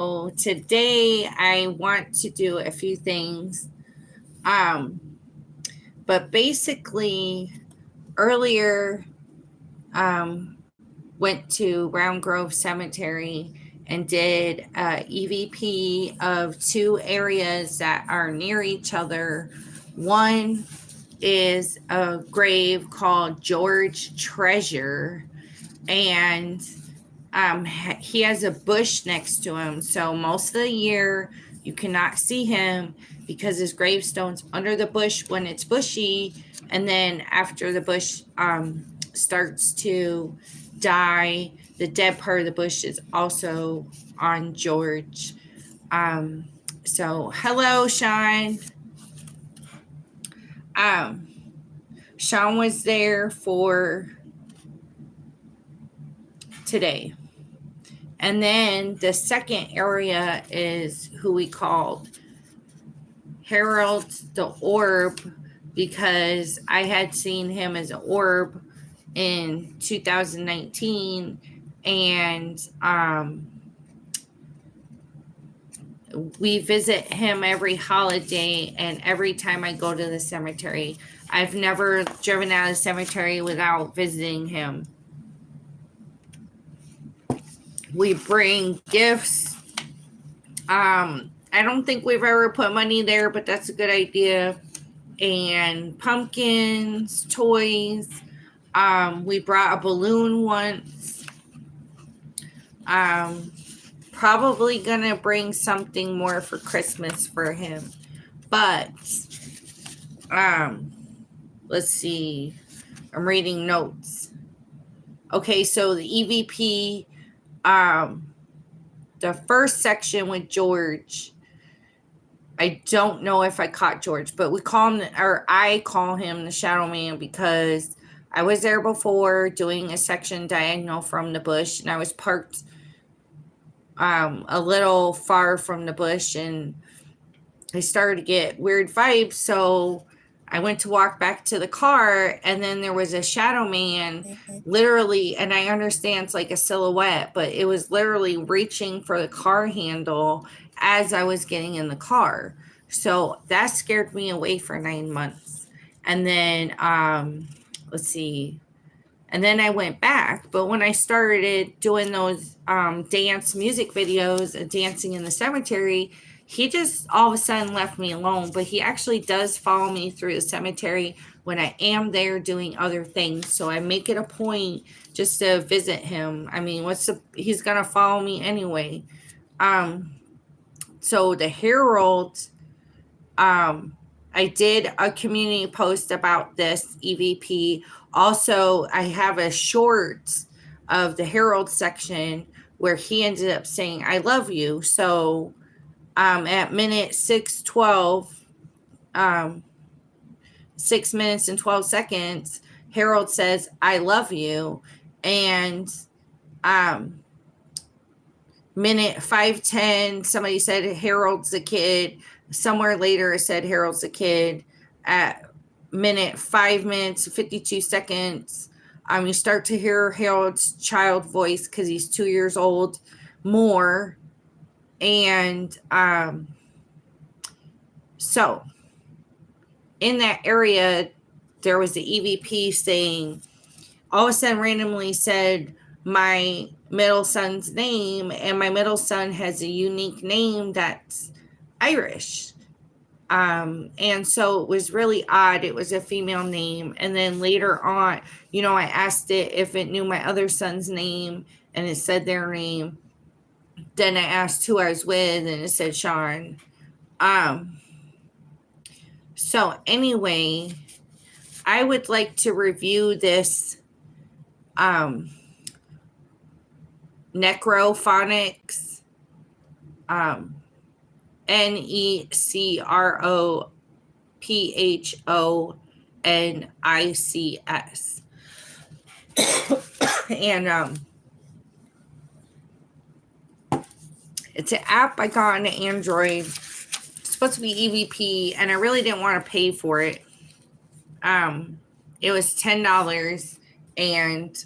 Today I want to do a few things. But basically earlier went to Round Grove Cemetery and did EVP of two areas that are near each other. One is a grave called George Treasure, and he has a bush next to him. So most of the year you cannot see him because his gravestone's under the bush when it's bushy, and then after the bush starts to die, the dead part of the bush is also on George. So hello, Sean. Sean was there for today. And then the second area is who we called Harold the Orb, because I had seen him as an orb in 2019, and we visit him every holiday, and every time I go to the cemetery. I've never driven out of the cemetery without visiting him. We bring gifts. I don't think we've ever put money there, but that's a good idea. And pumpkins, toys. We brought a balloon once. Probably gonna bring something more for Christmas for him. But let's see. I'm reading notes. Okay, so the EVP, the first section with George, I don't know if I caught George, but we call him, or I call him the Shadow Man, because I was there before doing a section diagonal from the bush, and I was parked a little far from the bush, and I started to get weird vibes, so I went to walk back to the car, and then there was a shadow man, literally, and I understand it's like a silhouette, but it was literally reaching for the car handle as I was getting in the car. So that scared me away for 9 months. And then, let's see. And then I went back. But when I started doing those dance music videos, dancing in the cemetery, he just all of a sudden left me alone. But he actually does follow me through the cemetery when I am there doing other things. So I make it a point just to visit him. I mean, he's going to follow me anyway. So the Herald, I did a community post about this EVP. Also, I have a short of the Herald section where he ended up saying, "I love you." So at minute 6:12, 6 minutes and 12 seconds, Harold says, "I love you." And minute 5:10, somebody said Harold's a kid. Somewhere later, it said Harold's a kid. At minute 5 minutes, 52 seconds, you start to hear Harold's child voice because he's 2 years old more. And so in that area, there was the EVP saying, all of a sudden randomly said my middle son's name, and my middle son has a unique name that's Irish. And so it was really odd. It was a female name. And then later on, I asked it if it knew my other son's name, and it said their name. Then I asked who I was with, and it said Sean. So anyway, I would like to review this necrophonics, necrophonics. And it's an app I got on Android. It's supposed to be EVP, and I really didn't want to pay for it. It was $10, and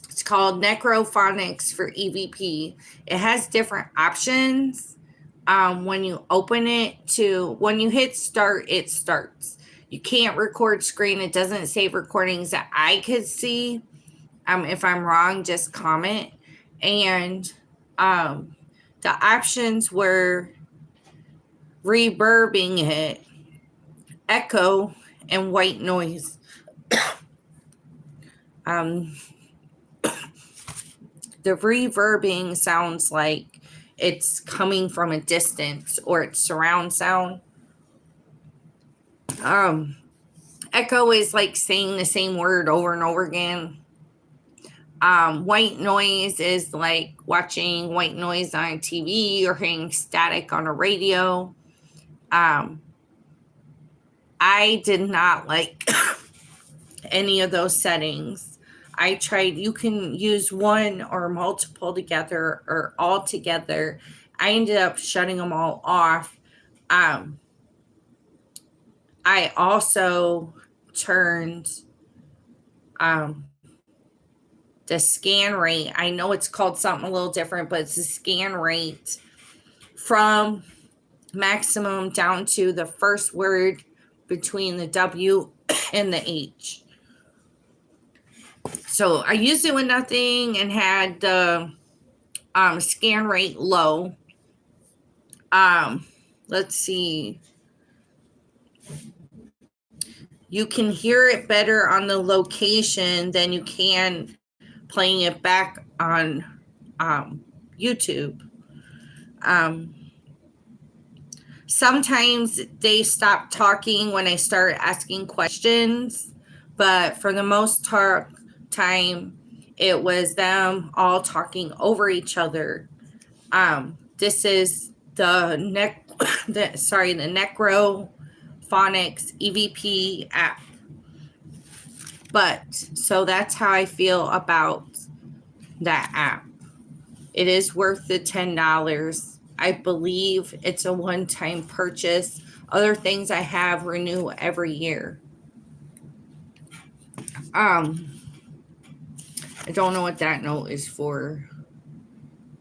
it's called Necrophonics for EVP. It has different options. When you open it when you hit start, it starts. You can't record screen. It doesn't save recordings that I could see. If I'm wrong, just comment. And the options were reverbing it, echo, and white noise. The reverbing sounds like it's coming from a distance, or it's surround sound. Echo is like saying the same word over and over again. White noise is like watching white noise on TV or hearing static on a radio. I did not like any of those settings. I tried, you can use one or multiple together or all together. I ended up shutting them all off. I also turned the scan rate. I know it's called something a little different, but it's the scan rate from maximum down to the first word between the W and the H. So I used it with nothing and had the scan rate low. Let's see. You can hear it better on the location than you can playing it back on YouTube. Sometimes they stop talking when I start asking questions, but for the most time, it was them all talking over each other. This is the Necrophonics EVP app. But so that's how I feel about that app. It is worth the $10. I believe it's a one-time purchase. Other things I have renew every year. I don't know what that note is for.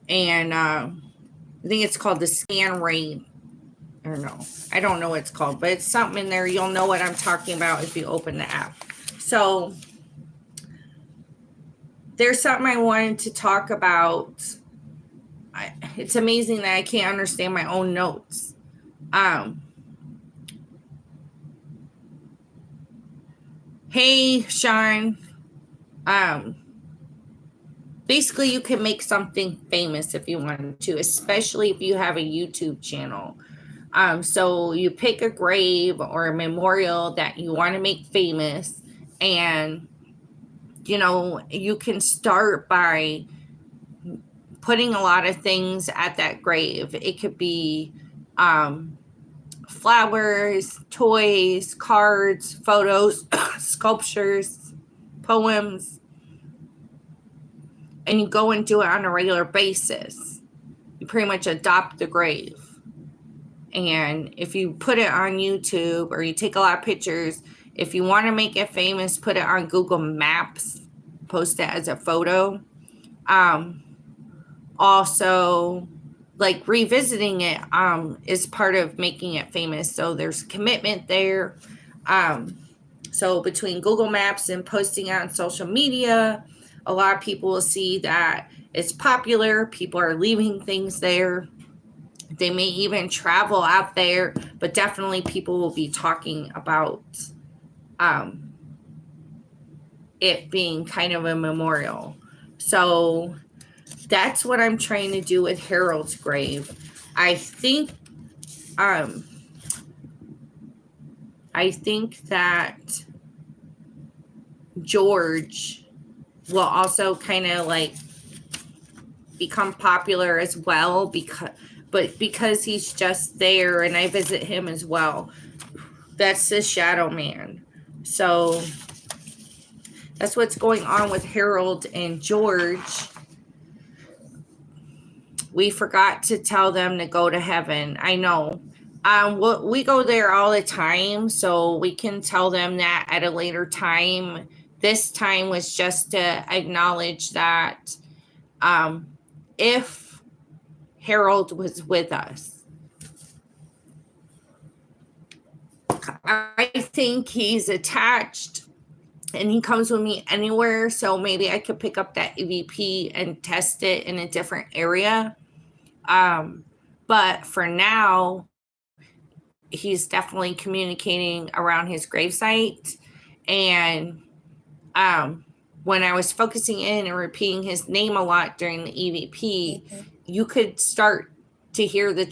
And I think it's called the scan rate. Or no, I don't know what it's called, but it's something in there. You'll know what I'm talking about if you open the app. So there's something I wanted to talk about. It's amazing that I can't understand my own notes. Hey, Sean. Basically, you can make something famous if you wanted to, especially if you have a YouTube channel. So you pick a grave or a memorial that you want to make famous, and you can start by putting a lot of things at that grave. It could be flowers, toys, cards, photos, sculptures, poems, and you go and do it on a regular basis. You pretty much adopt the grave. And if you put it on YouTube or you take a lot of pictures, if you want to make it famous, put it on Google Maps, post it as a photo. Also, like revisiting it is part of making it famous. So there's commitment there. So between Google Maps and posting it on social media, a lot of people will see that it's popular. People are leaving things there. They may even travel out there, but definitely people will be talking about it being kind of a memorial. So that's what I'm trying to do with Harold's grave. I think that George will also kind of like become popular as well, because he's just there and I visit him as well. That's the Shadow Man. So that's what's going on with Harold and George. We forgot to tell them to go to heaven. I know. We go there all the time, so we can tell them that at a later time this time was just to acknowledge that if Harold was with us, I think he's attached and he comes with me anywhere. So maybe I could pick up that EVP and test it in a different area. But for now, he's definitely communicating around his gravesite. And when I was focusing in and repeating his name a lot during the EVP, you could start to hear the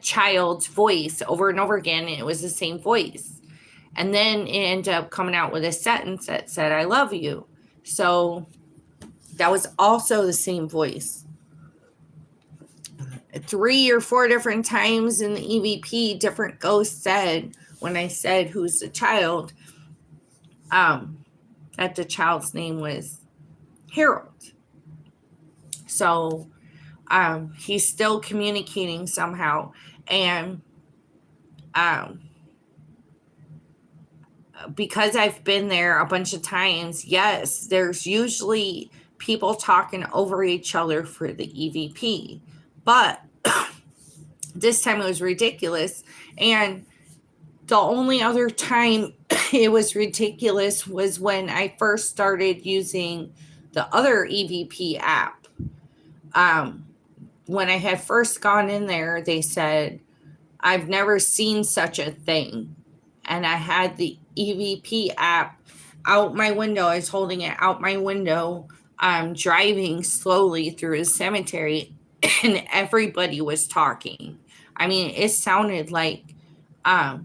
child's voice over and over again, and it was the same voice. And then it ended up coming out with a sentence that said, "I love you." So that was also the same voice. 3 or 4 different times in the EVP, different ghosts said, when I said, "Who's the child?" That the child's name was Harold. So he's still communicating somehow. And because I've been there a bunch of times, yes, there's usually people talking over each other for the EVP. But this time it was ridiculous. And the only other time it was ridiculous was when I first started using the other EVP app. When I had first gone in there, they said, "I've never seen such a thing." And I had the EVP app out my window. I was holding it out my window, driving slowly through a cemetery, and everybody was talking. I mean, it sounded like a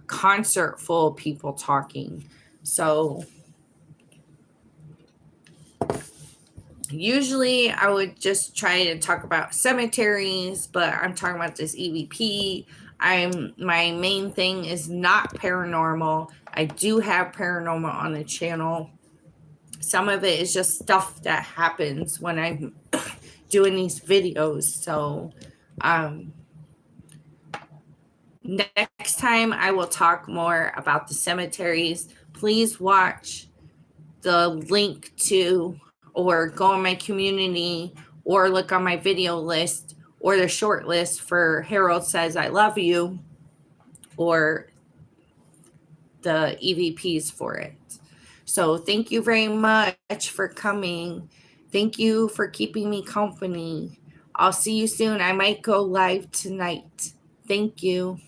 concert full of people talking. So usually I would just try to talk about cemeteries, but I'm talking about this EVP. My main thing is not paranormal. I do have paranormal on the channel. Some of it is just stuff that happens when I'm doing these videos. So next time I will talk more about the cemeteries. Please watch the link to, or go on my community, or look on my video list or the short list for Harold Says I Love You, or the EVPs for it. So thank you very much for coming. Thank you for keeping me company. I'll see you soon. I might go live tonight. Thank you.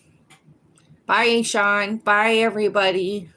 Bye, Sean. Bye, everybody.